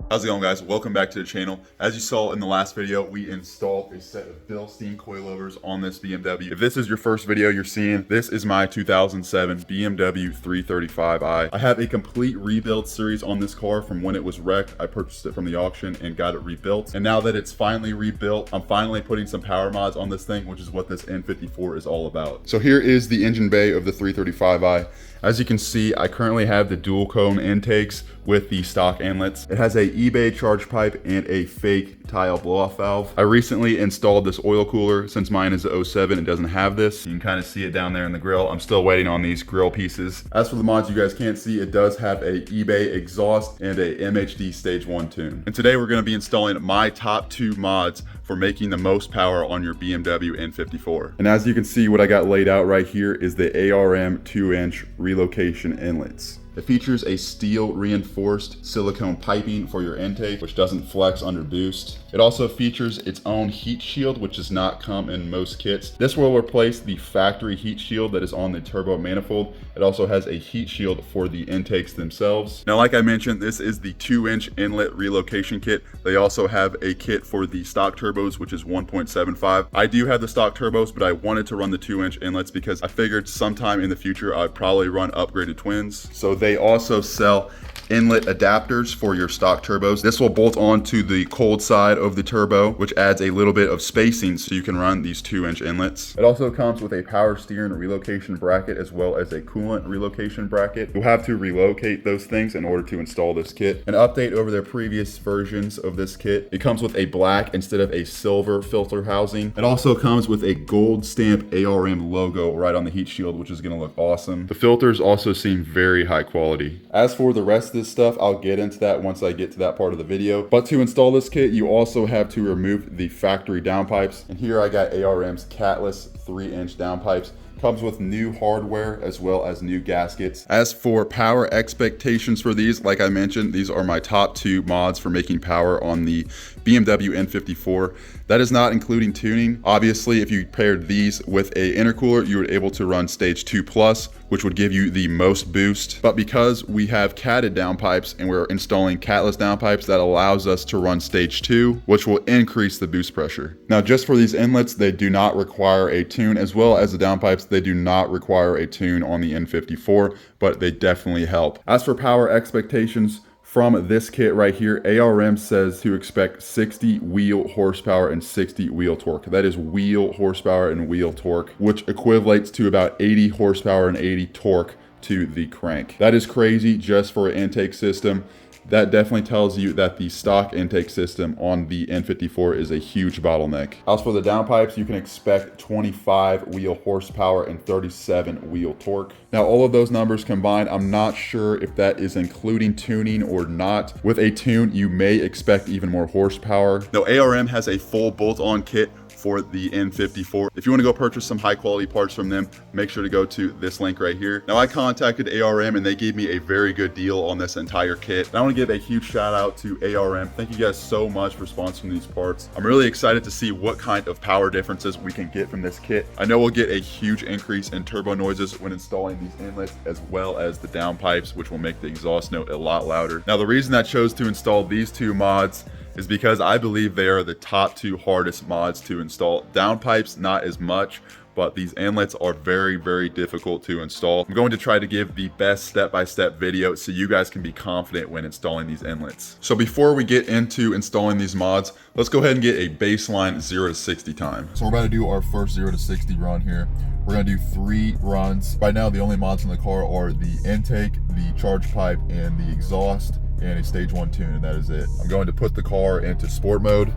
How's it going, guys? Welcome back to the channel. As you saw in the last video, we installed a set of Bilstein coilovers on this BMW. If this is your first video you're seeing, this is my 2007 BMW 335i. I have a complete rebuild series on this car from when it was wrecked. I purchased it from the auction and got it rebuilt. And now that it's finally rebuilt, I'm finally putting some power mods on this thing, which is what this N54 is all about. So here is the engine bay of the 335i. As you can see, I currently have the dual cone intakes with the stock inlets. It has a eBay charge pipe and a fake tile blow-off valve. I recently installed this oil cooler. Since mine is a 07, it doesn't have this. You can kind of see it down there in the grill. I'm still waiting on these grill pieces. As for the mods you guys can't see, it does have a eBay exhaust and a MHD stage 1 tune. And today we're going to be installing my top 2 mods for making the most power on your BMW N54. And as you can see, what I got laid out right here is the ARM 2-inch relocation inlets. It features a steel reinforced silicone piping for your intake, which doesn't flex under boost. It also features its own heat shield, which does not come in most kits. This will replace the factory heat shield that is on the turbo manifold. It also has a heat shield for the intakes themselves. Now, like I mentioned, this is the 2-inch inlet relocation kit. They also have a kit for the stock turbos, which is 1.75. I do have the stock turbos, but I wanted to run the 2-inch inlets because I figured sometime in the future I'd probably run upgraded twins. So they also sell inlet adapters for your stock turbos. This will bolt onto the cold side of the turbo, which adds a little bit of spacing so you can run these 2-inch inlets. It also comes with a power steering relocation bracket as well as a coolant relocation bracket. You'll have to relocate those things in order to install this kit. An update over their previous versions of this kit. It comes with a black instead of a silver filter housing. It also comes with a gold stamp ARM logo right on the heat shield, which is gonna look awesome. The filters also seem very high quality. As for the rest of this stuff, I'll get into that once I get to that part of the video. But to install this kit, you also have to remove the factory downpipes. And here I got ARM's catless 3-inch downpipes. Comes with new hardware as well as new gaskets. As for power expectations for these, like I mentioned, these are my top 2 mods for making power on the BMW N54. That is not including tuning. Obviously, if you paired these with a intercooler, you were able to run stage 2+, which would give you the most boost. But because we have catted downpipes and we're installing catless downpipes, that allows us to run stage 2, which will increase the boost pressure. Now, just for these inlets, they do not require a tune, as well as the downpipes, they do not require a tune on the N54, but they definitely help. As for power expectations, from this kit right here, ARM says to expect 60 wheel horsepower and 60 wheel torque. That is wheel horsepower and wheel torque, which equates to about 80 horsepower and 80 torque to the crank. That is crazy just for an intake system. That definitely tells you that the stock intake system on the N54 is a huge bottleneck. As for the downpipes, you can expect 25 wheel horsepower and 37 wheel torque. Now, all of those numbers combined, I'm not sure if that is including tuning or not. With a tune, you may expect even more horsepower. Now, ARM has a full bolt-on kit for the N54. If you want to go purchase some high quality parts from them, make sure to go to this link right here. Now, I contacted ARM and they gave me a very good deal on this entire kit. And I want to give a huge shout out to ARM. Thank you guys so much for sponsoring these parts. I'm really excited to see what kind of power differences we can get from this kit. I know we'll get a huge increase in turbo noises when installing these inlets, as well as the downpipes, which will make the exhaust note a lot louder. Now, the reason I chose to install these 2 mods is because I believe they are the top 2 hardest mods to install. Downpipes, not as much, but these inlets are very, very difficult to install. I'm going to try to give the best step-by-step video so you guys can be confident when installing these inlets. So before we get into installing these mods, let's go ahead and get a baseline 0 to 60 time. So we're about to do our first 0 to 60 run here. We're gonna do 3 runs. Right now, the only mods in the car are the intake, the charge pipe, and the exhaust, and a stage 1 tune, and that is it. I'm going to put the car into sport mode,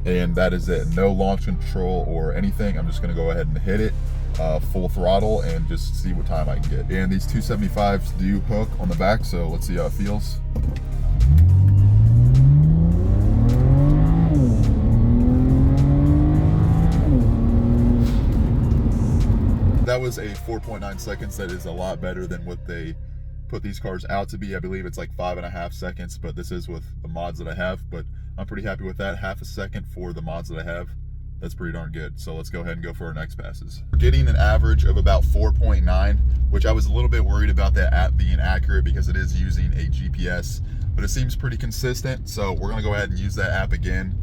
and that is it. No launch control or anything. I'm just gonna go ahead and hit it full throttle and just see what time I can get. And these 275s do hook on the back, so let's see how it feels. That was a 4.9 seconds. That is a lot better than what they put these cars out to be. I believe it's like 5.5 seconds, but this is with the mods that I have, but I'm pretty happy with that. Half a second for the mods that I have. That's pretty darn good. So let's go ahead and go for our next passes. We're getting an average of about 4.9, which I was a little bit worried about that being accurate because it is using a GPS but it seems pretty consistent. So we're gonna go ahead and use that app again.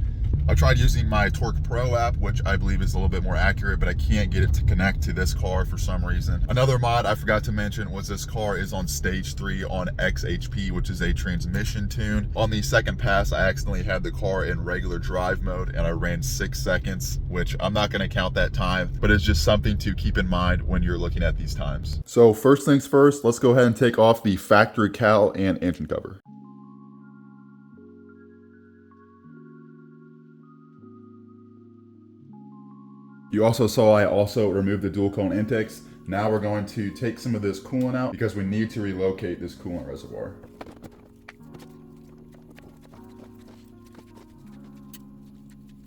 I tried using my Torque Pro app, which I believe is a little bit more accurate, but I can't get it to connect to this car for some reason. Another mod I forgot to mention was this car is on stage 3 on XHP, which is a transmission tune. On the second pass, I accidentally had the car in regular drive mode and I ran 6 seconds, which I'm not gonna count that time, but it's just something to keep in mind when you're looking at these times. So first things first, let's go ahead and take off the factory cowl and engine cover. You also saw I also removed the dual cone intakes. Now we're going to take some of this coolant out because we need to relocate this coolant reservoir.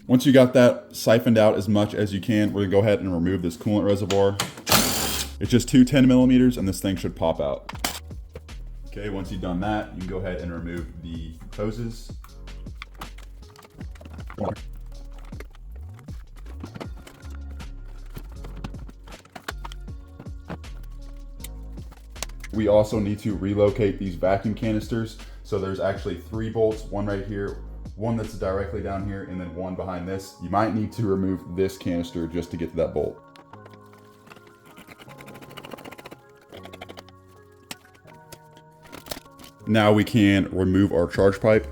Once you got that siphoned out as much as you can, we're gonna go ahead and remove this coolant reservoir. It's just 2 10 millimeters and this thing should pop out. Okay, once you've done that, you can go ahead and remove the hoses. We also need to relocate these vacuum canisters. So there's actually 3 bolts, one right here, one that's directly down here, and then one behind this. You might need to remove this canister just to get to that bolt. Now we can remove our charge pipe.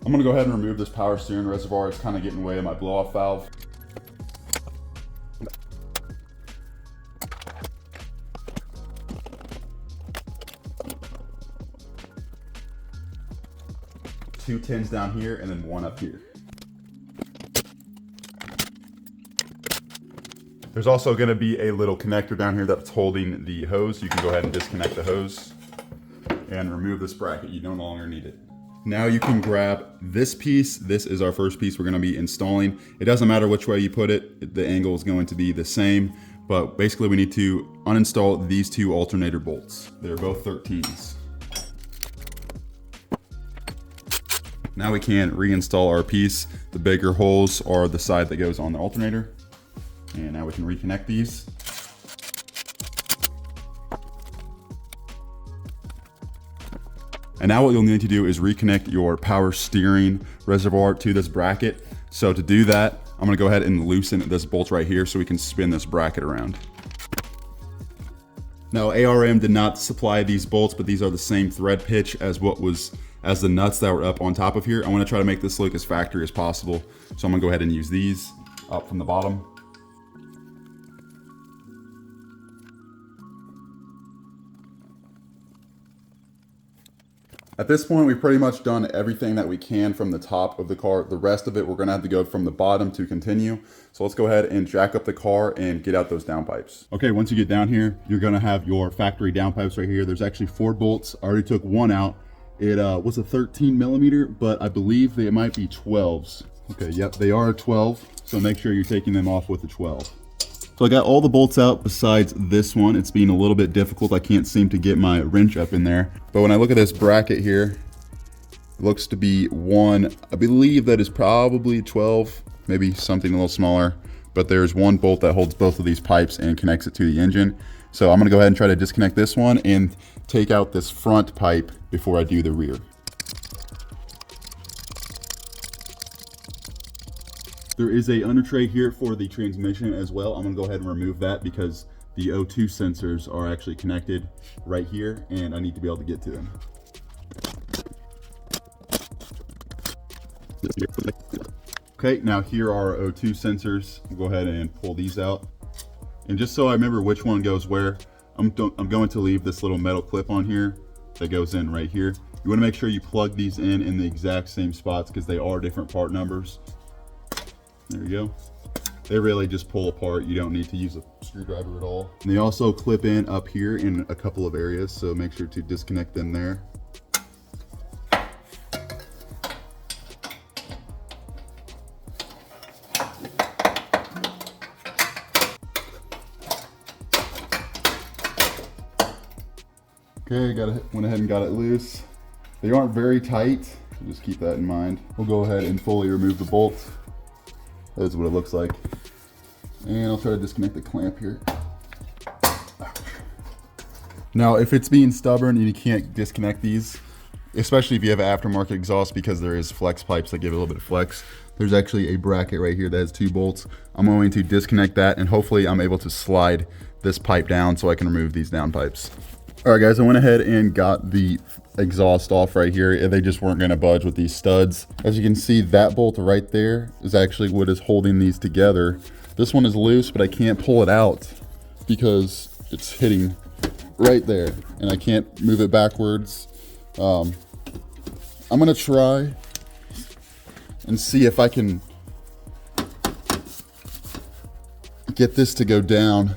I'm gonna go ahead and remove this power steering reservoir. It's kind of getting in the way of my blow-off valve. Two tins down here and then one up here. There's also gonna be a little connector down here that's holding the hose. You can go ahead and disconnect the hose and remove this bracket. You no longer need it. Now you can grab this piece. This is our first piece we're gonna be installing. It doesn't matter which way you put it, the angle is going to be the same, but basically we need to uninstall these 2 alternator bolts. They're both 13s. Now we can reinstall our piece. The bigger holes are the side that goes on the alternator. And now we can reconnect these. And now what you'll need to do is reconnect your power steering reservoir to this bracket. So to do that, I'm gonna go ahead and loosen this bolt right here so we can spin this bracket around. Now ARM did not supply these bolts, but these are the same thread pitch as the nuts that were up on top of here. I wanna try to make this look as factory as possible. So I'm gonna go ahead and use these up from the bottom. At this point, we've pretty much done everything that we can from the top of the car. The rest of it, we're gonna have to go from the bottom to continue. So let's go ahead and jack up the car and get out those downpipes. Okay, once you get down here, you're gonna have your factory downpipes right here. There's actually 4 bolts. I already took one out. It was a 13 millimeter, but I believe they might be 12s. Okay, yep, they are 12. So make sure you're taking them off with a 12. So I got all the bolts out besides this one. It's being a little bit difficult. I can't seem to get my wrench up in there. But when I look at this bracket here, it looks to be one, I believe that is probably 12, maybe something a little smaller. But there's one bolt that holds both of these pipes and connects it to the engine. So I'm gonna go ahead and try to disconnect this one and take out this front pipe before I do the rear. There is a under tray here for the transmission as well. I'm gonna go ahead and remove that because the O2 sensors are actually connected right here and I need to be able to get to them. Okay, now here are our O2 sensors. We'll go ahead and pull these out. And just so I remember which one goes where, I'm going to leave this little metal clip on here that goes in right here. You wanna make sure you plug these in the exact same spots because they are different part numbers. There you go. They really just pull apart. You don't need to use a screwdriver at all. And they also clip in up here in a couple of areas, so make sure to disconnect them there. Okay, went ahead and got it loose. They aren't very tight, so just keep that in mind. We'll go ahead and fully remove the bolt. That's what it looks like. And I'll try to disconnect the clamp here. Now, if it's being stubborn and you can't disconnect these, especially if you have an aftermarket exhaust, because there is flex pipes that give it a little bit of flex, there's actually a bracket right here that has 2 bolts. I'm going to disconnect that, and hopefully I'm able to slide this pipe down so I can remove these downpipes. All right, guys, I went ahead and got the exhaust off right here. They just weren't gonna budge with these studs. As you can see, that bolt right there is actually what is holding these together. This one is loose, but I can't pull it out because it's hitting right there, and I can't move it backwards. I'm gonna try and see if I can get this to go down.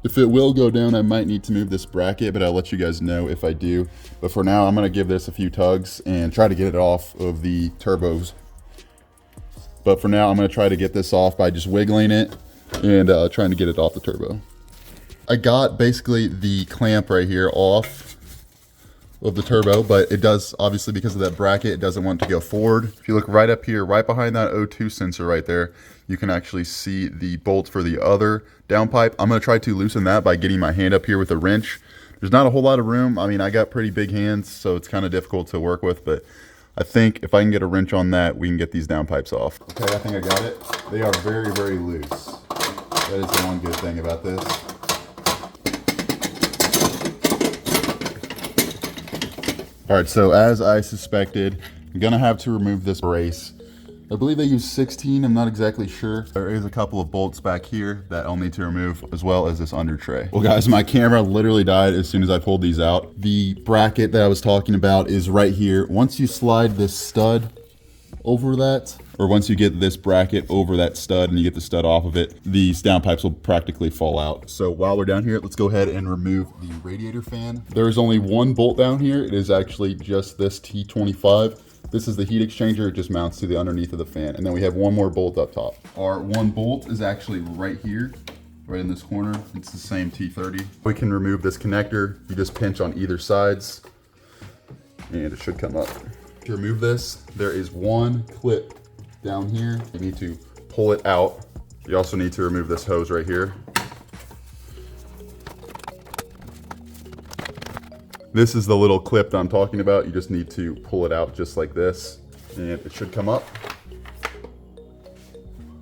If it will go down, I might need to move this bracket, but I'll let you guys know if I do. But for now, I'm gonna give this a few tugs and try to get it off of the turbos. But for now, I'm gonna try to get this off by just wiggling it and trying to get it off the turbo. I got basically the clamp right here off of the turbo, but it does, obviously because of that bracket, it doesn't want to go forward. If you look right up here, right behind that O2 sensor right there, you can actually see the bolt for the other downpipe. I'm gonna try to loosen that by getting my hand up here with a wrench. There's not a whole lot of room. I mean, I got pretty big hands, so it's kind of difficult to work with, but I think if I can get a wrench on that, we can get these downpipes off. Okay, I think I got it. They are very, very loose. That is the one good thing about this. All right, so as I suspected, I'm gonna have to remove this brace. I believe they use 16, I'm not exactly sure. There is a couple of bolts back here that I'll need to remove, as well as this under tray. Well guys, my camera literally died as soon as I pulled these out. The bracket that I was talking about is right here. Once you slide this stud over that, or once you get this bracket over that stud and you get the stud off of it, these downpipes will practically fall out. So while we're down here, let's go ahead and remove the radiator fan. There is only one bolt down here. It is actually just this T25. This is the heat exchanger. It just mounts to the underneath of the fan. And then we have one more bolt up top. Our one bolt is actually right here, right in this corner. It's the same T30. We can remove this connector. You just pinch on either sides and it should come up. To remove this, there is one clip down here. You need to pull it out. You also need to remove this hose right here. This is the little clip that I'm talking about. You just need to pull it out just like this, and it should come up.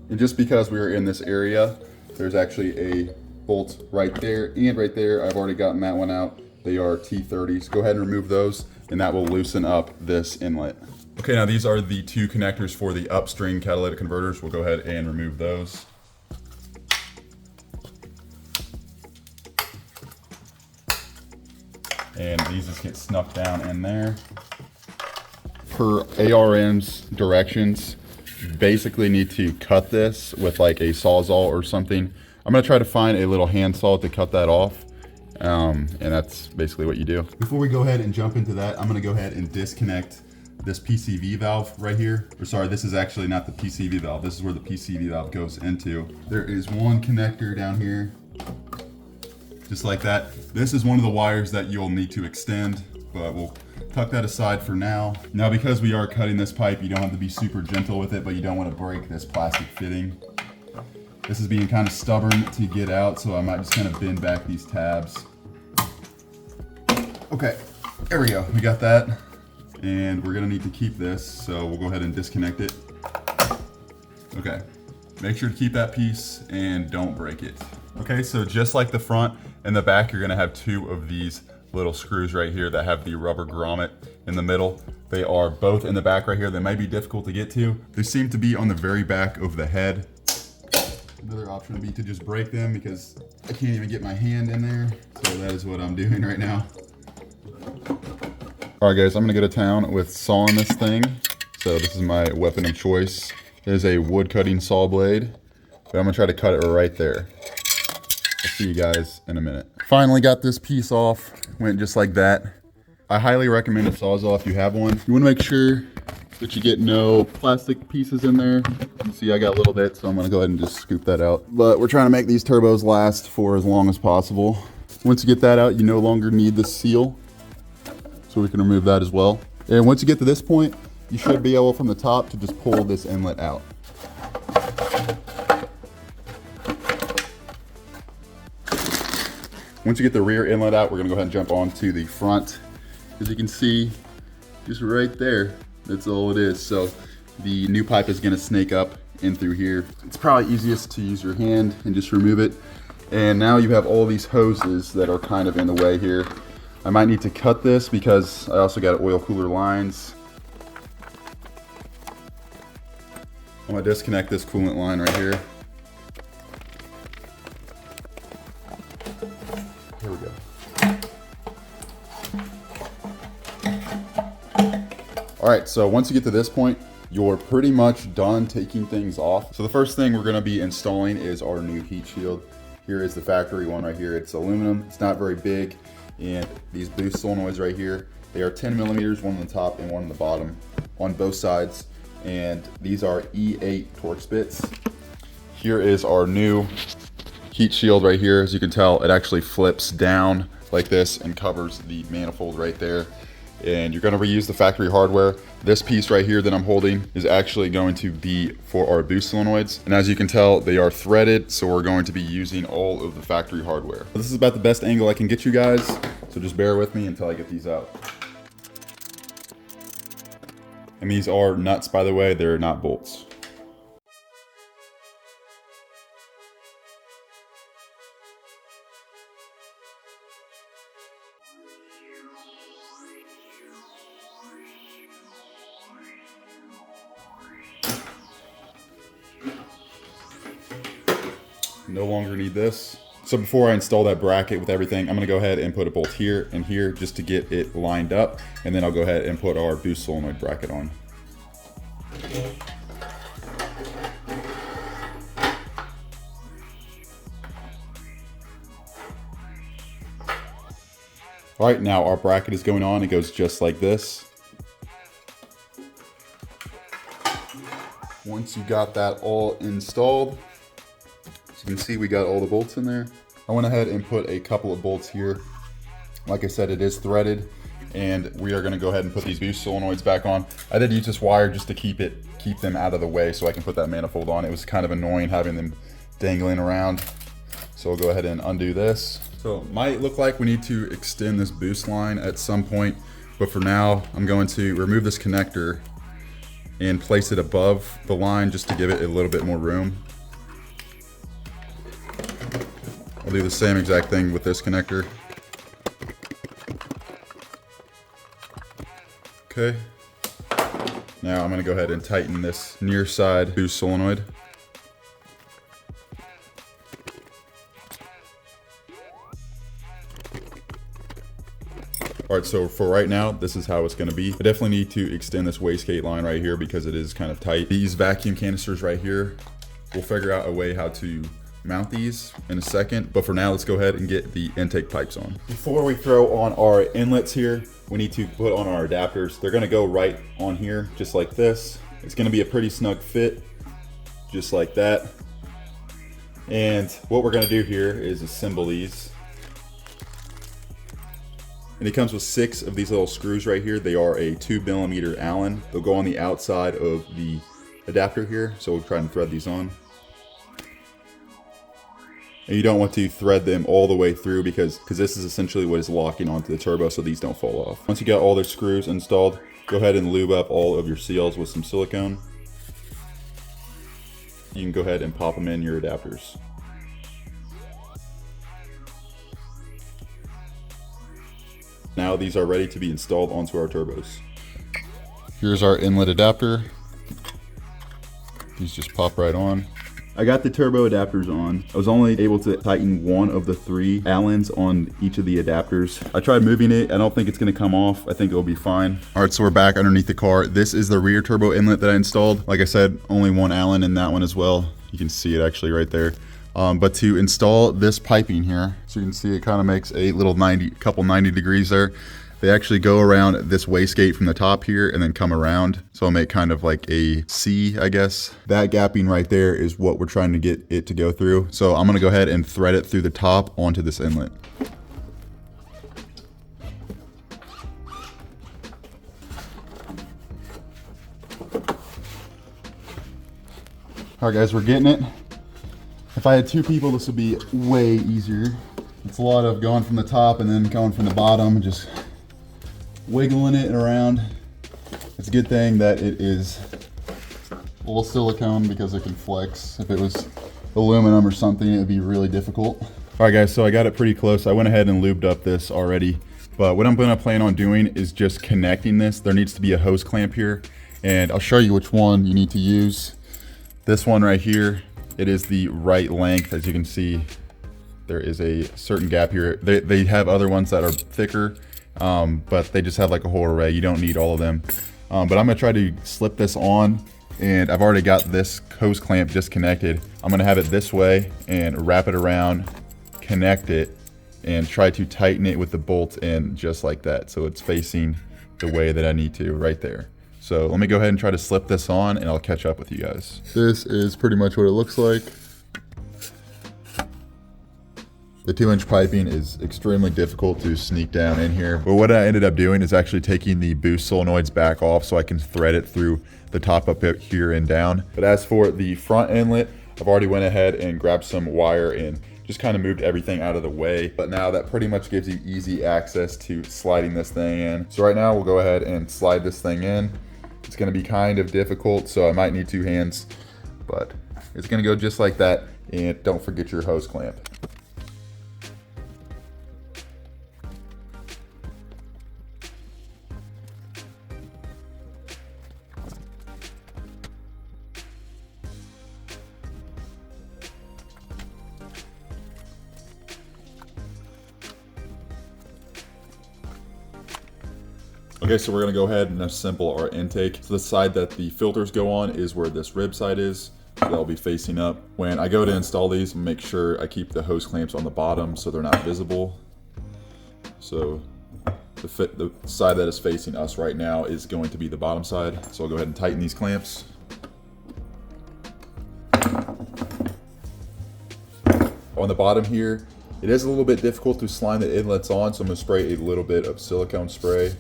And just because we are in this area, there's actually a bolt right there and right there. I've already gotten that one out. They are T30s. Go ahead and remove those, and that will loosen up this inlet. Okay, now these are the 2 connectors for the upstream catalytic converters. We'll go ahead and remove those. And these just get snuck down in there. Per ARM's directions, you basically need to cut this with like a Sawzall or something. I'm gonna try to find a little handsaw to cut that off. And that's basically what you do. Before we go ahead and jump into that, I'm gonna go ahead and disconnect this PCV valve right here. Or sorry, this is actually not the PCV valve. This is where the PCV valve goes into. There is one connector down here, just like that. This is one of the wires that you'll need to extend, but we'll tuck that aside for now. Now, because we are cutting this pipe, you don't have to be super gentle with it, but you don't want to break this plastic fitting. This is being kind of stubborn to get out, so I might just kind of bend back these tabs. Okay, there we go. We got that. And we're gonna need to keep this, so we'll go ahead and disconnect it. Okay, make sure to keep that piece and don't break it. Okay, so just like the front and the back, you're gonna have 2 of these little screws right here that have the rubber grommet in the middle. They are both in the back right here. They might be difficult to get to. They seem to be on the very back of the head. Another option would be to just break them because I can't even get my hand in there. So that is what I'm doing right now. All right guys, I'm gonna go to town with sawing this thing. So this is my weapon of choice. It is a wood cutting saw blade, but I'm gonna try to cut it right there. I'll see you guys in a minute. Finally got this piece off, went just like that. I highly recommend a Sawzall if you have one. You wanna make sure that you get no plastic pieces in there. You see I got a little bit, so I'm gonna go ahead and just scoop that out. But we're trying to make these turbos last for as long as possible. Once you get that out, you no longer need the seal. So we can remove that as well. And once you get to this point, you should be able from the top to just pull this inlet out. Once you get the rear inlet out, we're gonna go ahead and jump onto the front. As you can see, just right there, that's all it is. So the new pipe is gonna snake up in through here. It's probably easiest to use your hand and just remove it. And now you have all these hoses that are kind of in the way here. I might need to cut this because I also got oil cooler lines. I'm gonna disconnect this coolant line right here. Here we go. All right, so once you get to this point, you're pretty much done taking things off. So the first thing we're gonna be installing is our new heat shield. Here is the factory one right here. It's aluminum, it's not very big. And these boost solenoids right here, they are 10 millimeters, one on the top and one on the bottom on both sides. And these are E8 Torx bits. Here is our new heat shield right here. As you can tell, it actually flips down like this and covers the manifold right there. And you're gonna reuse the factory hardware. This piece right here that I'm holding is actually going to be for our boost solenoids. And as you can tell, they are threaded, so we're going to be using all of the factory hardware. This is about the best angle I can get you guys, so just bear with me until I get these out. And these are nuts, by the way, they're not bolts. No longer need this. So before I install that bracket with everything, I'm gonna go ahead and put a bolt here and here just to get it lined up. And then I'll go ahead and put our boost solenoid bracket on. All right, now our bracket is going on. It goes just like this. Once you got that all installed, as you can see, we got all the bolts in there. I went ahead and put a couple of bolts here. Like I said, it is threaded, and we are gonna go ahead and put these boost solenoids back on. I did use this wire just to keep them out of the way so I can put that manifold on. It was kind of annoying having them dangling around. So we'll go ahead and undo this. So it might look like we need to extend this boost line at some point, but for now, I'm going to remove this connector and place it above the line just to give it a little bit more room. I'll do the same exact thing with this connector. Okay. Now I'm gonna go ahead and tighten this near side boost solenoid. All right, so for right now, this is how it's gonna be. I definitely need to extend this wastegate line right here because it is kind of tight. These vacuum canisters right here, we'll figure out a way how to mount these in a second, but for now, let's go ahead and get the intake pipes on. Before we throw on our inlets here, we need to put on our adapters. They're gonna go right on here, just like this. It's gonna be a pretty snug fit, just like that. And what we're gonna do here is assemble these. And it comes with 6 of these little screws right here. They are a 2mm Allen. They'll go on the outside of the adapter here, so we'll try and thread these on. And you don't want to thread them all the way through because this is essentially what is locking onto the turbo so these don't fall off. Once you got all the screws installed, go ahead and lube up all of your seals with some silicone. You can go ahead and pop them in your adapters. Now these are ready to be installed onto our turbos. Here's our inlet adapter. These just pop right on. I got the turbo adapters on. I was only able to tighten one of the 3 Allens on each of the adapters. I tried moving it. I don't think it's gonna come off. I think it'll be fine. All right, so we're back underneath the car. This is the rear turbo inlet that I installed. Like I said, only 1 Allen in that one as well. You can see it actually right there. But to install this piping here, so you can see it kind of makes a little 90 degrees there. They actually go around this wastegate from the top here and then come around. So I'll make kind of like a C, I guess. That gapping right there is what we're trying to get it to go through. So I'm gonna go ahead and thread it through the top onto this inlet. All right guys, we're getting it. If I had 2 people, this would be way easier. It's a lot of going from the top and then going from the bottom, just wiggling it around. It's a good thing that it is all silicone because it can flex. If it was aluminum or something, it would be really difficult. All right guys, so I got it pretty close. I went ahead and lubed up this already, but what I'm gonna plan on doing is just connecting this. There needs to be a hose clamp here, and I'll show you which one you need to use. This one right here, it is the right length. As you can see, there is a certain gap here. They have other ones that are thicker, but they just have like a whole array. You don't need all of them. But I'm gonna try to slip this on, and I've already got this hose clamp disconnected. I'm gonna have it this way and wrap it around, connect it, and try to tighten it with the bolt in just like that. So it's facing the way that I need to, right there. So let me go ahead and try to slip this on, and I'll catch up with you guys. This is pretty much what it looks like. The 2-inch piping is extremely difficult to sneak down in here. But what I ended up doing is actually taking the boost solenoids back off so I can thread it through the top up here and down. But as for the front inlet, I've already went ahead and grabbed some wire and just kind of moved everything out of the way. But now that pretty much gives you easy access to sliding this thing in. So right now we'll go ahead and slide this thing in. It's gonna be kind of difficult, so I might need 2 hands, but it's gonna go just like that. And don't forget your hose clamp. Okay, so we're gonna go ahead and assemble our intake. So the side that the filters go on is where this rib side is. So that'll be facing up. When I go to install these, make sure I keep the hose clamps on the bottom so they're not visible. So the side that is facing us right now is going to be the bottom side. So I'll go ahead and tighten these clamps. On the bottom here, it is a little bit difficult to slide the inlets on, so I'm gonna spray a little bit of silicone spray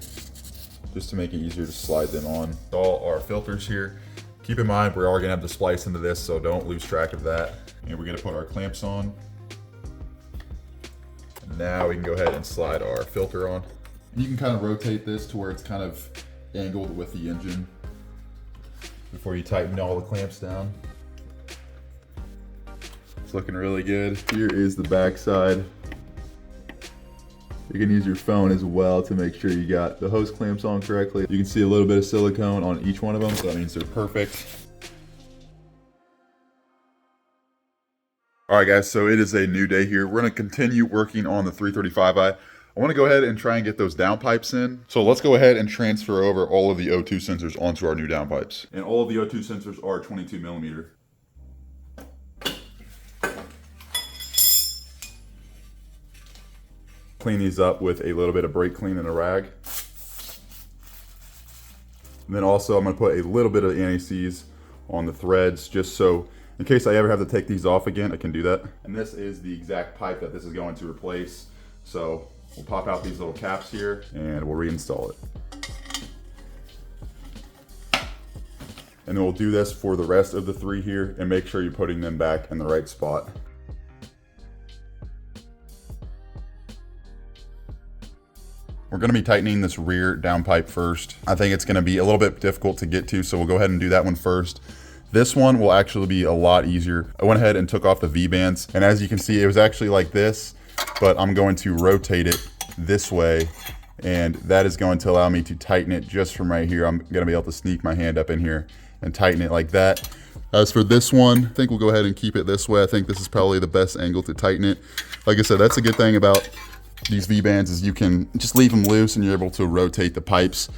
just to make it easier to slide them on. All our filters here. Keep in mind, we are gonna have to splice into this, so don't lose track of that. And we're gonna put our clamps on. And now we can go ahead and slide our filter on. And you can kind of rotate this to where it's kind of angled with the engine before you tighten all the clamps down. It's looking really good. Here is the back side. You can use your phone as well to make sure you got the hose clamps on correctly. You can see a little bit of silicone on each one of them, so that means they're perfect. All right guys, so it is a new day here. We're gonna continue working on the 335i. I wanna go ahead and try and get those downpipes in. So let's go ahead and transfer over all of the O2 sensors onto our new downpipes. And all of the O2 sensors are 22 millimeter. Clean these up with a little bit of brake clean and a rag. And then also I'm gonna put a little bit of anti-seize on the threads just so in case I ever have to take these off again, I can do that. And this is the exact pipe that this is going to replace. So we'll pop out these little caps here and we'll reinstall it. And then we'll do this for the rest of the 3 here and make sure you're putting them back in the right spot. We're gonna be tightening this rear downpipe first. I think it's gonna be a little bit difficult to get to, so we'll go ahead and do that one first. This one will actually be a lot easier. I went ahead and took off the V-bands, and as you can see, it was actually like this, but I'm going to rotate it this way, and that is going to allow me to tighten it just from right here. I'm gonna be able to sneak my hand up in here and tighten it like that. As for this one, I think we'll go ahead and keep it this way. I think this is probably the best angle to tighten it. Like I said, that's a good thing about these V-bands is you can just leave them loose and you're able to rotate the pipes.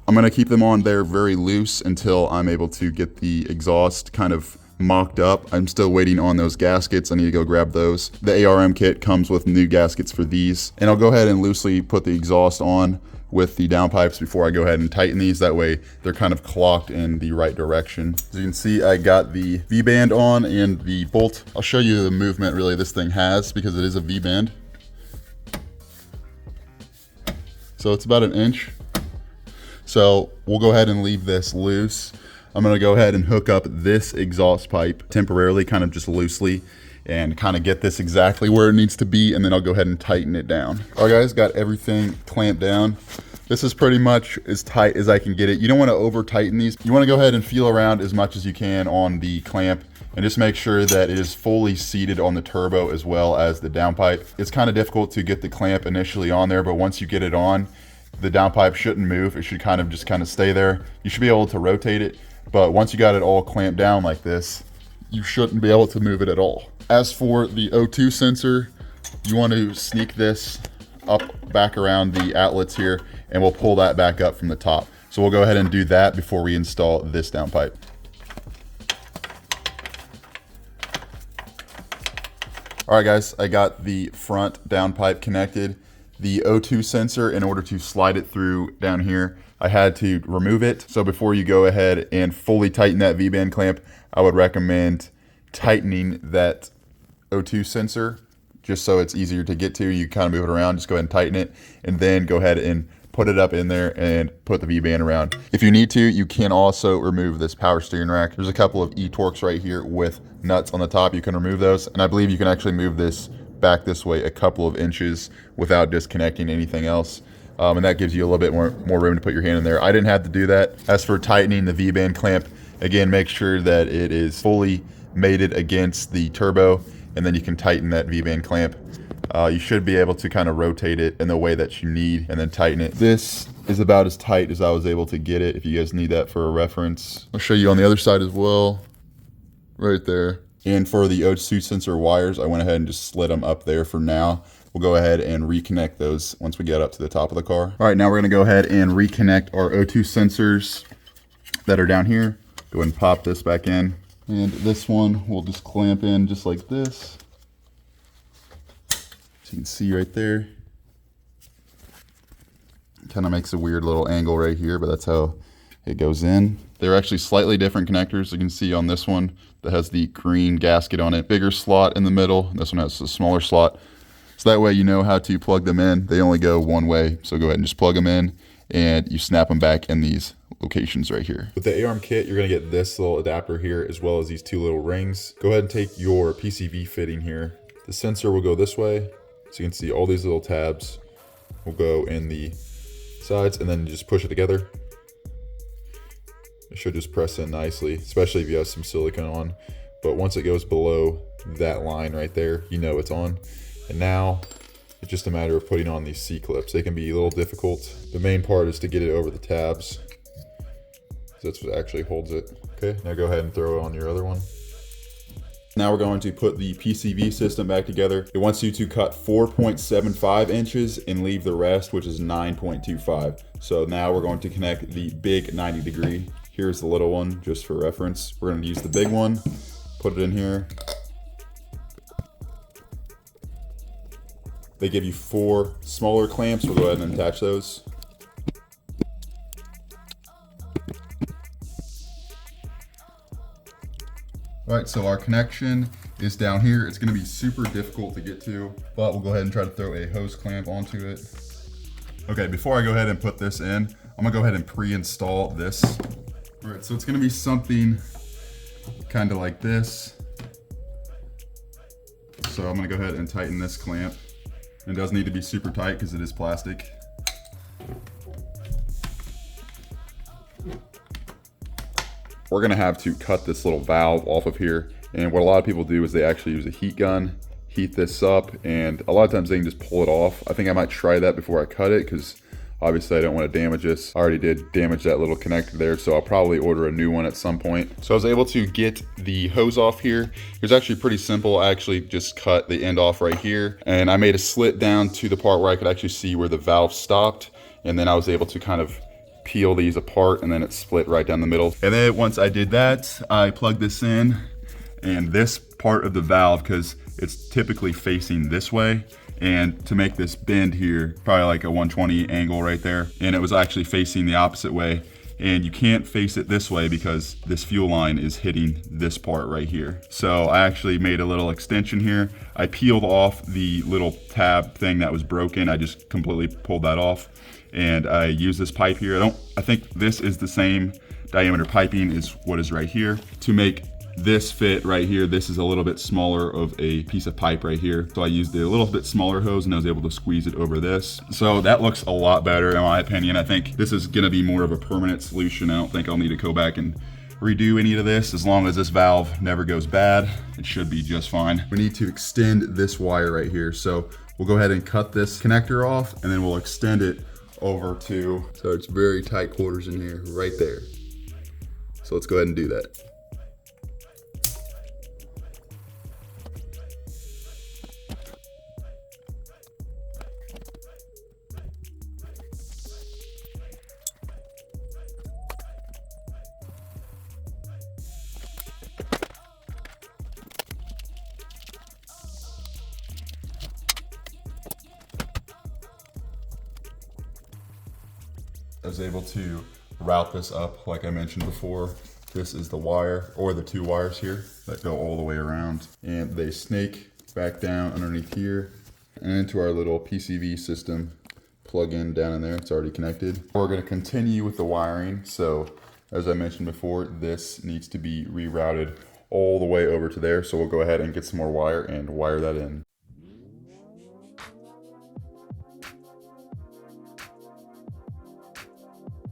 I'm gonna keep them on there very loose until I'm able to get the exhaust kind of mocked up. I'm still waiting on those gaskets. I need to go grab those. The ARM kit comes with new gaskets for these. And I'll go ahead and loosely put the exhaust on with the downpipes before I go ahead and tighten these. That way they're kind of clocked in the right direction. As you can see, I got the V-band on and the bolt. I'll show you the movement really this thing has because it is a V-band. So it's about 1 inch. So we'll go ahead and leave this loose. I'm gonna go ahead and hook up this exhaust pipe temporarily, kind of just loosely, and kind of get this exactly where it needs to be, and then I'll go ahead and tighten it down. All right guys, got everything clamped down. This is pretty much as tight as I can get it. You don't want to over tighten these. You want to go ahead and feel around as much as you can on the clamp and just make sure that it is fully seated on the turbo as well as the downpipe. It's kind of difficult to get the clamp initially on there, but once you get it on, the downpipe shouldn't move. It should kind of stay there. You should be able to rotate it, but once you got it all clamped down like this, you shouldn't be able to move it at all. As for the O2 sensor, you want to sneak this up back around the outlets here, and we'll pull that back up from the top. So we'll go ahead and do that before we install this downpipe. All right guys, I got the front downpipe connected. The O2 sensor, in order to slide it through down here, I had to remove it. So before you go ahead and fully tighten that V-band clamp, I would recommend tightening that O2 sensor just so it's easier to get to. You kind of move it around, just go ahead and tighten it, and then go ahead and put it up in there and put the V-band around. If you need to, you can also remove this power steering rack. There's a couple of E-Torques right here with nuts on the top. You can remove those, and I believe you can actually move this back this way a couple of inches without disconnecting anything else. And that gives you a little bit more room to put your hand in there. I didn't have to do that. As for tightening the V-band clamp, again, make sure that it is fully mated against the turbo, and then you can tighten that V-band clamp. You should be able to kind of rotate it in the way that you need and then tighten it. This is about as tight as I was able to get it, if you guys need that for a reference. I'll show you on the other side as well, right there. And for the O2 sensor wires, I went ahead and just slid them up there for now. We'll go ahead and reconnect those once we get up to the top of the car. All right, now we're gonna go ahead and reconnect our O2 sensors that are down here. Go ahead and pop this back in. And this one we'll just clamp in just like this. So you can see right there. Kind of makes a weird little angle right here, but that's how it goes in. They're actually slightly different connectors. You can see on this one that has the green gasket on it, bigger slot in the middle. This one has a smaller slot. So that way you know how to plug them in. They only go one way. So go ahead and just plug them in and you snap them back in these locations right here. With the ARM kit, you're gonna get this little adapter here as well as these two little rings. Go ahead and take your PCV fitting here. The sensor will go this way. So you can see all these little tabs will go in the sides, and then just push it together. It should just press in nicely, especially if you have some silicone on. But once it goes below that line right there, you know it's on. And now it's just a matter of putting on these C-clips. They can be a little difficult. The main part is to get it over the tabs. That's what actually holds it. Okay, now go ahead and throw on your other one. Now we're going to put the PCV system back together. It wants you to cut 4.75 inches and leave the rest, which is 9.25. So now we're going to connect the big 90 degree. Here's the little one, just for reference. We're going to use the big one, put it in here. They give you 4 smaller clamps. We'll go ahead and attach those. All right, so our connection is down here. It's gonna be super difficult to get to, but we'll go ahead and try to throw a hose clamp onto it. Okay, before I go ahead and put this in, I'm gonna go ahead and pre-install this. All right, so it's gonna be something kind of like this. So I'm gonna go ahead and tighten this clamp. It does need to be super tight because it is plastic. We're gonna have to cut this little valve off of here. And what a lot of people do is they actually use a heat gun, heat this up, and a lot of times they can just pull it off. I think I might try that before I cut it because obviously I don't want to damage this. I already did damage that little connector there, so I'll probably order a new one at some point. So I was able to get the hose off here. It was actually pretty simple. I actually just cut the end off right here, and I made a slit down to the part where I could actually see where the valve stopped, and then I was able to kind of peel these apart, and then it split right down the middle. And then once I did that, I plugged this in, and this part of the valve, because it's typically facing this way, and to make this bend here, probably like a 120 angle right there, and it was actually facing the opposite way. And you can't face it this way because this fuel line is hitting this part right here. So I actually made a little extension here. I peeled off the little tab thing that was broken. I just completely pulled that off. And I use this pipe here. I think this is the same diameter piping is what is right here. To make this fit right here, this is a little bit smaller of a piece of pipe right here. So I used a little bit smaller hose and I was able to squeeze it over this. So that looks a lot better in my opinion. I think this is gonna be more of a permanent solution. I don't think I'll need to go back and redo any of this. As long as this valve never goes bad, it should be just fine. We need to extend this wire right here. So we'll go ahead and cut this connector off and then we'll extend it over to, so it's very tight quarters in here, right there. So let's go ahead and do that. I was able to route this up like I mentioned before. This is the wire, or the two wires here that go all the way around, and they snake back down underneath here and into our little PCV system plug in down in there. It's already connected. We're going to continue with the wiring. So as I mentioned before, this needs to be rerouted all the way over to there. So we'll go ahead and get some more wire and wire that in.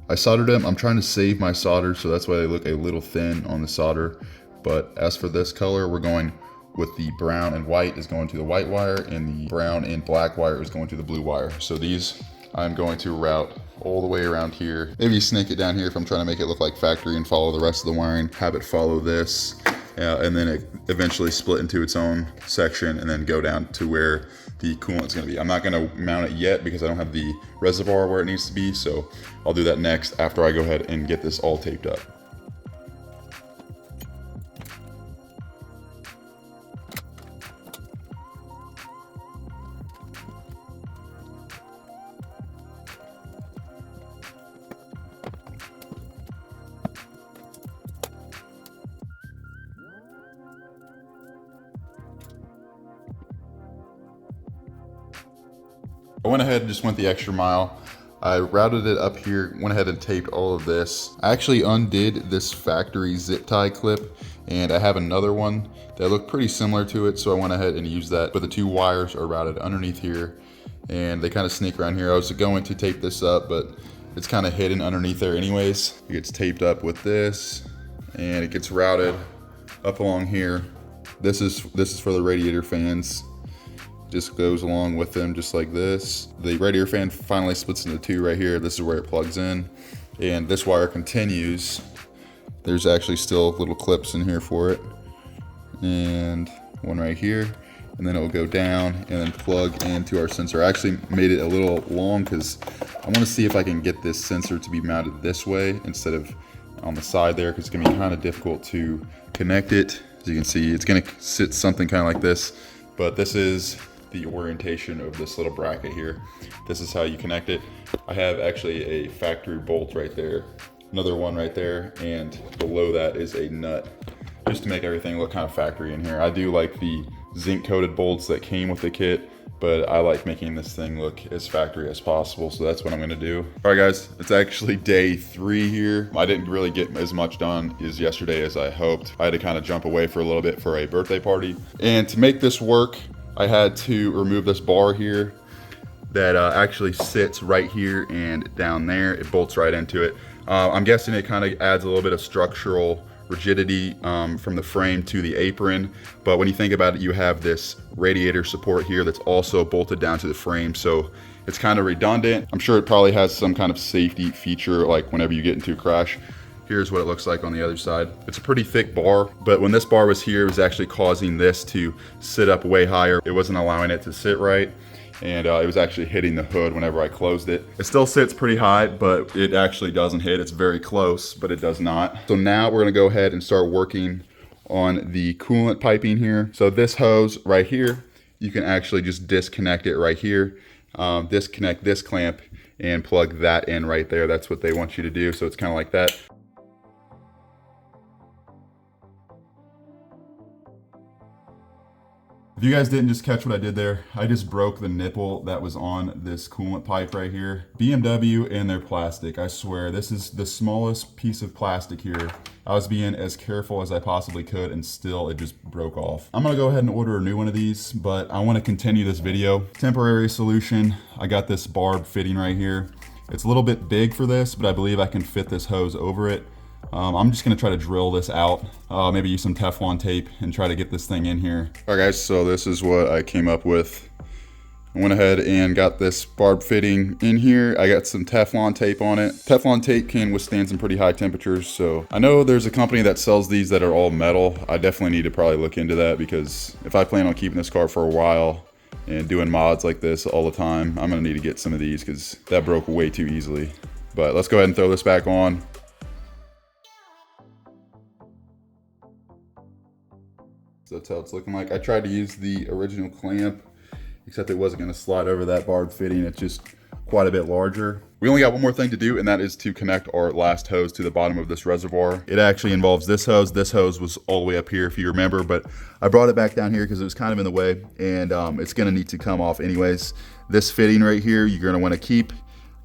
I soldered them. I'm trying to save my solder, so that's why they look a little thin on the solder. But as for this color, we're going with the brown and white is going to the white wire, and the brown and black wire is going to the blue wire. So these I'm going to route all the way around here. Maybe snake it down here if I'm trying to make it look like factory and follow the rest of the wiring. Have it follow this, and then it eventually split into its own section and then go down to where the coolant is going to be. I'm not going to mount it yet because I don't have the reservoir where it needs to be, so I'll do that next after I go ahead and get this all taped up. I went ahead and just went the extra mile. I routed it up here, went ahead and taped all of this. I actually undid this factory zip tie clip, and I have another one that looked pretty similar to it, so I went ahead and used that. But the two wires are routed underneath here, and they kind of sneak around here. I was going to tape this up, but it's kind of hidden underneath there anyways. It gets taped up with this, and it gets routed up along here. This is for the radiator fans. Just goes along with them just like this. The radiator fan finally splits into two right here. This is where it plugs in, and this wire continues. There's actually still little clips in here for it, and one right here, and then it will go down and then plug into our sensor. I actually made it a little long because I want to see if I can get this sensor to be mounted this way instead of on the side there, because it's gonna be kind of difficult to connect it. As you can see, it's gonna sit something kind of like this, but this is the orientation of this little bracket here. This is how you connect it. I have actually a factory bolt right there, another one right there, and below that is a nut, just to make everything look kind of factory in here. I do like the zinc coated bolts that came with the kit, but I like making this thing look as factory as possible, so that's what I'm gonna do. All right guys, it's actually day 3 here. I didn't really get as much done as yesterday as I hoped. I had to kind of jump away for a little bit for a birthday party, and to make this work, I had to remove this bar here that actually sits right here and down there. It bolts right into it. I'm guessing it kind of adds a little bit of structural rigidity from the frame to the apron, but when you think about it, you have this radiator support here that's also bolted down to the frame, so it's kind of redundant. I'm sure it probably has some kind of safety feature, like whenever you get into a crash. Here's what it looks like on the other side. It's a pretty thick bar, but when this bar was here, it was actually causing this to sit up way higher. It wasn't allowing it to sit right, and it was actually hitting the hood whenever I closed it. It still sits pretty high, but it actually doesn't hit. It's very close, but it does not. So now we're gonna go ahead and start working on the coolant piping here. So this hose right here, you can actually just disconnect it right here, disconnect this clamp, and plug that in right there. That's what they want you to do, so it's kind of like that. If you guys didn't just catch what I did there, I just broke the nipple that was on this coolant pipe right here. BMW and their plastic, I swear, this is the smallest piece of plastic here. I was being as careful as I possibly could and still it just broke off. I'm gonna go ahead and order a new one of these, but I wanna continue this video. Temporary solution, I got this barb fitting right here. It's a little bit big for this, but I believe I can fit this hose over it. I'm just gonna try to drill this out, maybe use some Teflon tape and try to get this thing in here. All right guys, so this is what I came up with. I went ahead and got this barb fitting in here. I got some Teflon tape on it. Teflon tape can withstand some pretty high temperatures, so I know there's a company that sells these that are all metal. I definitely need to probably look into that, because if I plan on keeping this car for a while and doing mods like this all the time, I'm gonna need to get some of these because that broke way too easily. But let's go ahead and throw this back on. So that's how it's looking like. I tried to use the original clamp, except it wasn't gonna slide over that barb fitting. It's just quite a bit larger. We only got one more thing to do, and that is to connect our last hose to the bottom of this reservoir. It actually involves this hose. This hose was all the way up here, if you remember, but I brought it back down here because it was kind of in the way, and it's gonna need to come off anyways. This fitting right here, you're gonna wanna keep,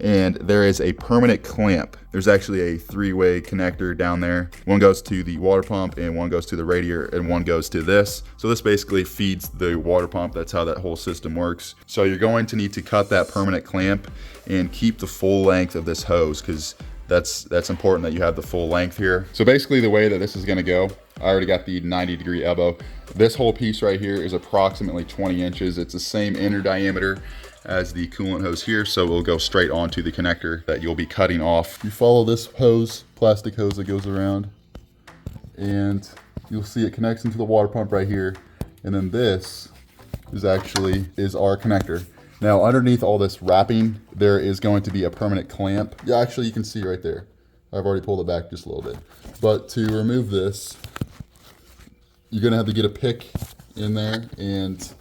and there is a permanent clamp. There's actually a three-way connector down there. One goes to the water pump, and one goes to the radiator, and one goes to this. So this basically feeds the water pump. That's how that whole system works. So you're going to need to cut that permanent clamp and keep the full length of this hose, because that's important that you have the full length here. So basically the way that this is gonna go, I already got the 90-degree elbow. This whole piece right here is approximately 20 inches. It's the same inner diameter as the coolant hose here, so it will go straight onto the connector that you'll be cutting off. You follow this hose, plastic hose that goes around, and you'll see it connects into the water pump right here, and then this is our connector. Now underneath all this wrapping, there is going to be a permanent clamp. Yeah, actually you can see right there. I've already pulled it back just a little bit. But to remove this, you're gonna have to get a pick in there and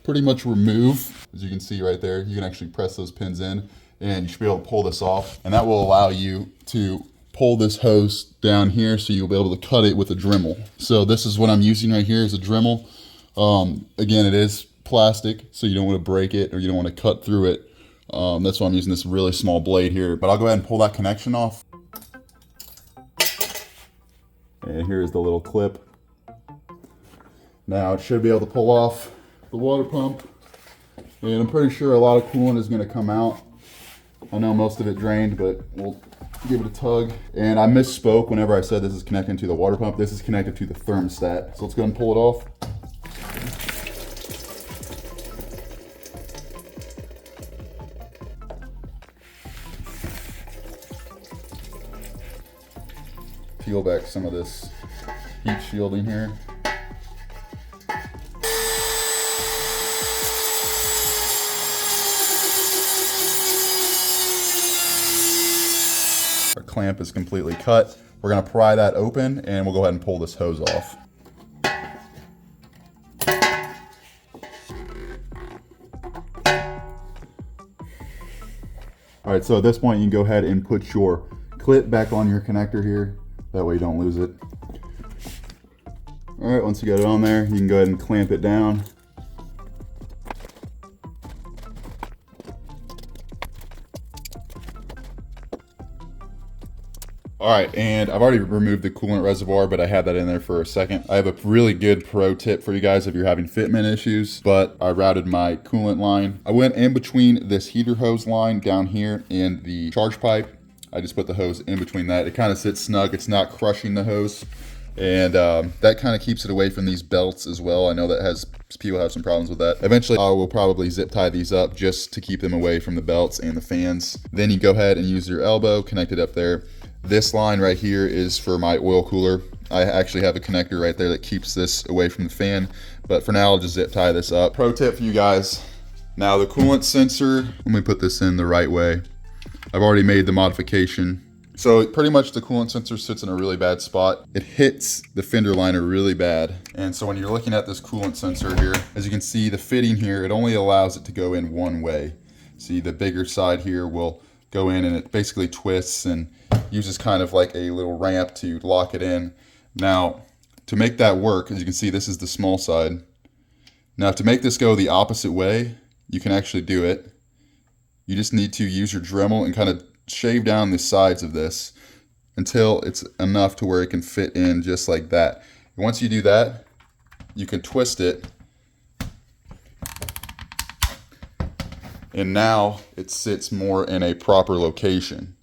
pretty much remove, as you can see right there. You can actually press those pins in and you should be able to pull this off. And that will allow you to pull this hose down here so you'll be able to cut it with a Dremel. So this is what I'm using right here is a Dremel. Again, it is plastic, so you don't want to break it or you don't want to cut through it. That's why I'm using this really small blade here. But I'll go ahead and pull that connection off. And here's the little clip. Now it should be able to pull off the water pump, and I'm pretty sure a lot of coolant is going to come out. I know most of it drained, but we'll give it a tug. And I misspoke whenever I said this is connected to the water pump. This is connected to the thermostat. So let's go ahead and pull it off. Peel back some of this heat shielding here. Our clamp is completely cut. We're gonna pry that open and we'll go ahead and pull this hose off. All right, so at this point you can go ahead and put your clip back on your connector here. That way you don't lose it. All right, once you got it on there, you can go ahead and clamp it down. All right, and I've already removed the coolant reservoir, but I had that in there for a second. I have a really good pro tip for you guys if you're having fitment issues, but I routed my coolant line. I went in between this heater hose line down here and the charge pipe. I just put the hose in between that. It kind of sits snug. It's not crushing the hose. And that kind of keeps it away from these belts as well. I know that people have some problems with that. Eventually I will probably zip tie these up just to keep them away from the belts and the fans. Then you go ahead and use your elbow, connect it up there. This line right here is for my oil cooler. I actually have a connector right there that keeps this away from the fan, but for now I'll just zip tie this up. Pro tip for you guys. Now the coolant sensor, let me put this in the right way. I've already made the modification. So pretty much the coolant sensor sits in a really bad spot. It hits the fender liner really bad. And so when you're looking at this coolant sensor here, as you can see the fitting here, it only allows it to go in one way. See, the bigger side here will go in and it basically twists and uses kind of like a little ramp to lock it in. Now, to make that work, as you can see, this is the small side. Now to make this go the opposite way, you can actually do it. You just need to use your Dremel and kind of shave down the sides of this until it's enough to where it can fit in just like that. And once you do that, you can twist it. And now it sits more in a proper location.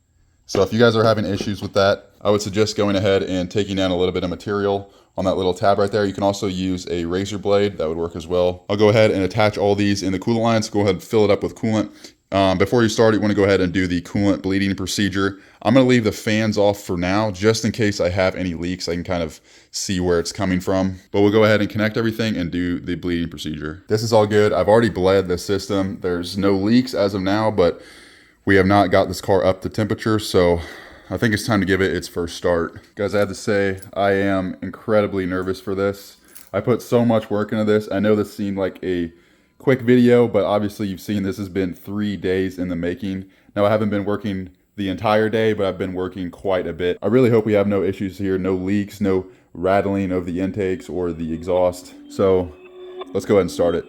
So if you guys are having issues with that, I would suggest going ahead and taking down a little bit of material on that little tab right there. You can also use a razor blade, that would work as well. I'll go ahead and attach all these in the coolant lines. Go ahead and fill it up with coolant. Before you start, you want to go ahead and do the coolant bleeding procedure. I'm going to leave the fans off for now, just in case I have any leaks. I can kind of see where it's coming from. But we'll go ahead and connect everything and do the bleeding procedure. This is all good. I've already bled the system. There's no leaks as of now, but we have not got this car up to temperature, so I think it's time to give it its first start. Guys, I have to say, I am incredibly nervous for this. I put so much work into this. I know this seemed like a quick video, but obviously you've seen this has been 3 days in the making. Now I haven't been working the entire day, but I've been working quite a bit. I really hope we have no issues here, no leaks, no rattling of the intakes or the exhaust. So let's go ahead and start it.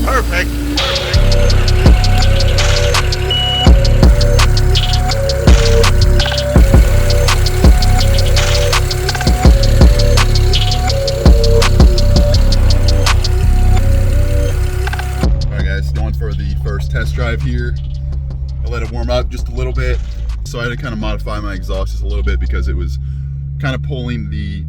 Perfect. Test drive here. I let it warm up just a little bit, so I had to kind of modify my exhaust just a little bit because it was kind of pulling the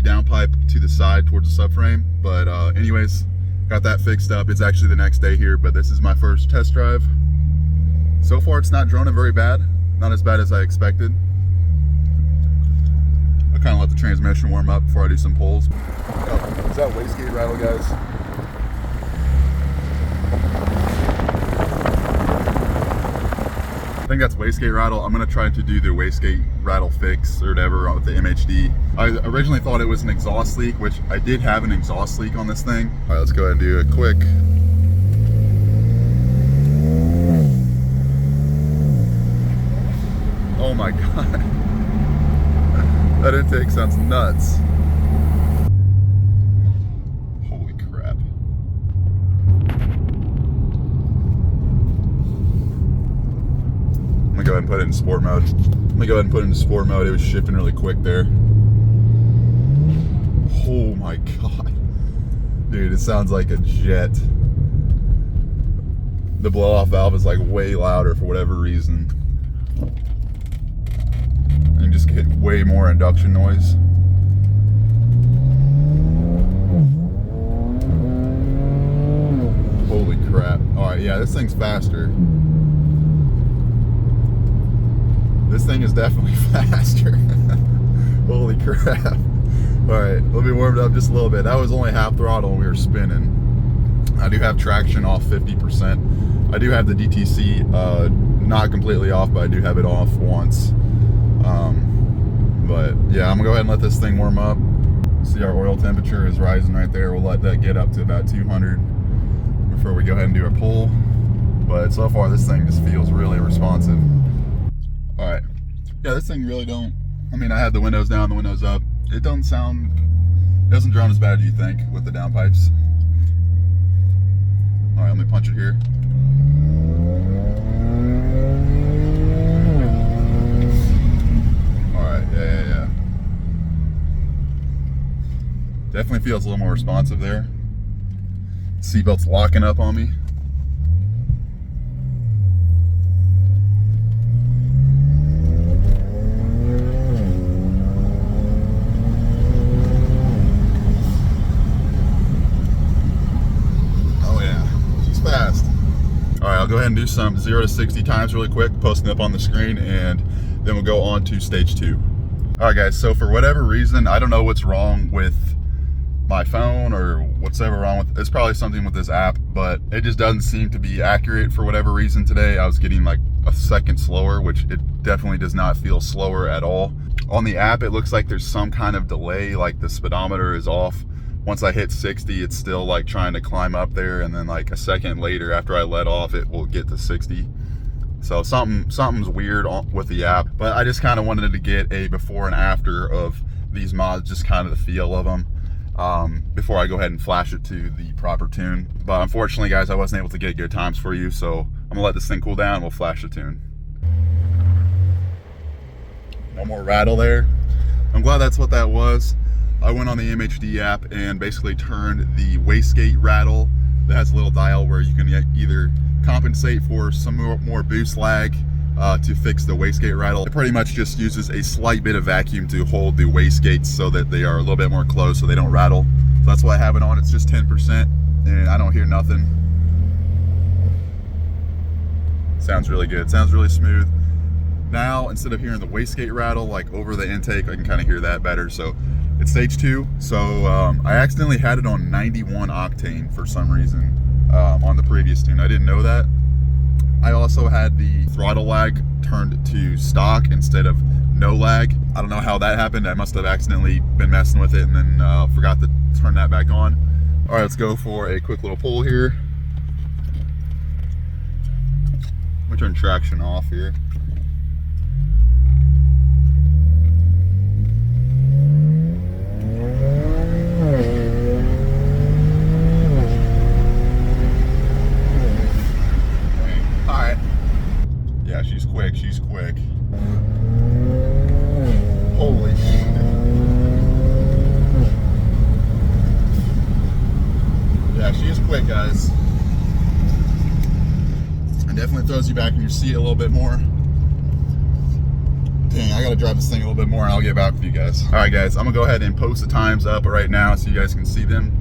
downpipe to the side towards the subframe. But anyways, got that fixed up. It's actually the next day here, but this is my first test drive. So far it's not droning very bad, not as bad as I expected. I kind of let the transmission warm up before I do some pulls. Oh, is that wastegate rattle, guys? I think that's wastegate rattle. I'm gonna try to do the wastegate rattle fix or whatever with the MHD. I originally thought it was an exhaust leak, which I did have an exhaust leak on this thing. All right, let's go ahead and do a quick. Oh my God. That intake sounds nuts. Holy crap. I'm gonna go ahead and put it in sport mode. It was shifting really quick there. Oh my God. Dude, it sounds like a jet. The blow off valve is like way louder for whatever reason. And you just get way more induction noise. Holy crap. Alright, yeah, this thing's faster. This thing is definitely faster. Holy crap. Alright, let me warm it up just a little bit. That was only half throttle and we were spinning. I do have traction off 50%. I do have the DTC not completely off, but I do have it off once. But yeah, I'm gonna go ahead and let this thing warm up. See, our oil temperature is rising right there. We'll let that get up to about 200 before we go ahead and do our pull. But so far this thing just feels really responsive. All right, yeah, this thing really don't, I mean, I had the windows down, the windows up. It doesn't drone as bad as you think with the downpipes. All right, let me punch it here. All right, yeah. Definitely feels a little more responsive there. Seatbelt's locking up on me. I'll go ahead and do some 0 to 60 times really quick, posting up on the screen, and then we'll go on to stage 2. All right, guys, so for whatever reason, I don't know what's wrong with my phone or what's ever wrong with, it's probably something with this app, but it just doesn't seem to be accurate for whatever reason today. I was getting like a second slower, which it definitely does not feel slower at all. On the app, it looks like there's some kind of delay, like the speedometer is off. Once I hit 60, it's still like trying to climb up there, and then like a second later after I let off, it will get to 60. So something's weird with the app, but I just kind of wanted to get a before and after of these mods, just kind of the feel of them, before I go ahead and flash it to the proper tune. But unfortunately, guys, I wasn't able to get good times for you, so I'm gonna let this thing cool down and we'll flash the tune. No more rattle there. I'm glad that's what that was. I went on the MHD app and basically turned the wastegate rattle that has a little dial where you can either compensate for some more boost lag to fix the wastegate rattle. It pretty much just uses a slight bit of vacuum to hold the wastegates so that they are a little bit more closed so they don't rattle. So that's why I have it on. It's just 10% and I don't hear nothing. Sounds really good. Sounds really smooth. Now, instead of hearing the wastegate rattle like over the intake, I can kind of hear that better. So it's stage 2. So I accidentally had it on 91 octane for some reason on the previous tune. I didn't know that. I also had the throttle lag turned to stock instead of no lag. I don't know how that happened. I must have accidentally been messing with it and then forgot to turn that back on. All right, let's go for a quick little pull here. Let me turn traction off here. She's quick. Holy shit. Yeah, she is quick, guys. It definitely throws you back in your seat a little bit more. Dang, I gotta drive this thing a little bit more and I'll get back with you guys. All right, guys, I'm gonna go ahead and post the times up right now so you guys can see them.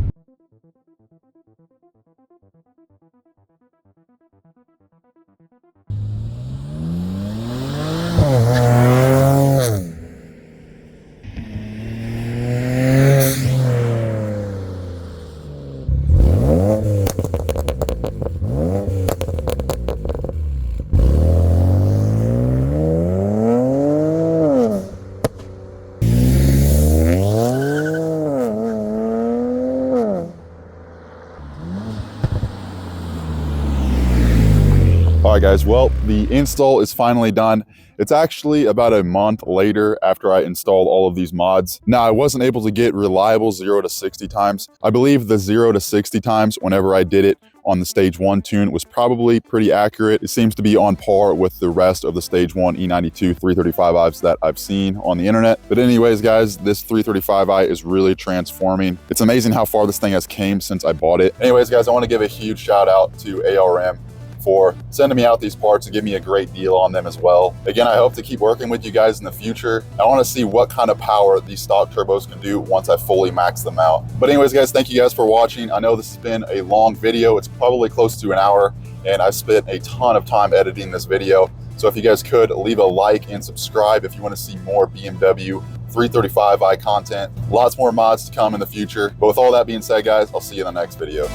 All right, guys, well, the install is finally done. It's actually about a month later after I installed all of these mods. Now, I wasn't able to get reliable 0 to 60 times. I believe the 0 to 60 times whenever I did it on the stage 1 tune was probably pretty accurate. It seems to be on par with the rest of the stage 1 E92 335i's that I've seen on the internet. But anyways, guys, this 335i is really transforming. It's amazing how far this thing has came since I bought it. Anyways, guys, I want to give a huge shout out to ARM for sending me out these parts and give me a great deal on them as well. Again, I hope to keep working with you guys in the future. I want to see what kind of power these stock turbos can do once I fully max them out. But anyways, guys, thank you guys for watching. I know this has been a long video. It's probably close to an hour, and I spent a ton of time editing this video. So if you guys could leave a like and subscribe if you want to see more BMW 335i content. Lots more mods to come in the future. But with all that being said, guys, I'll see you in the next video.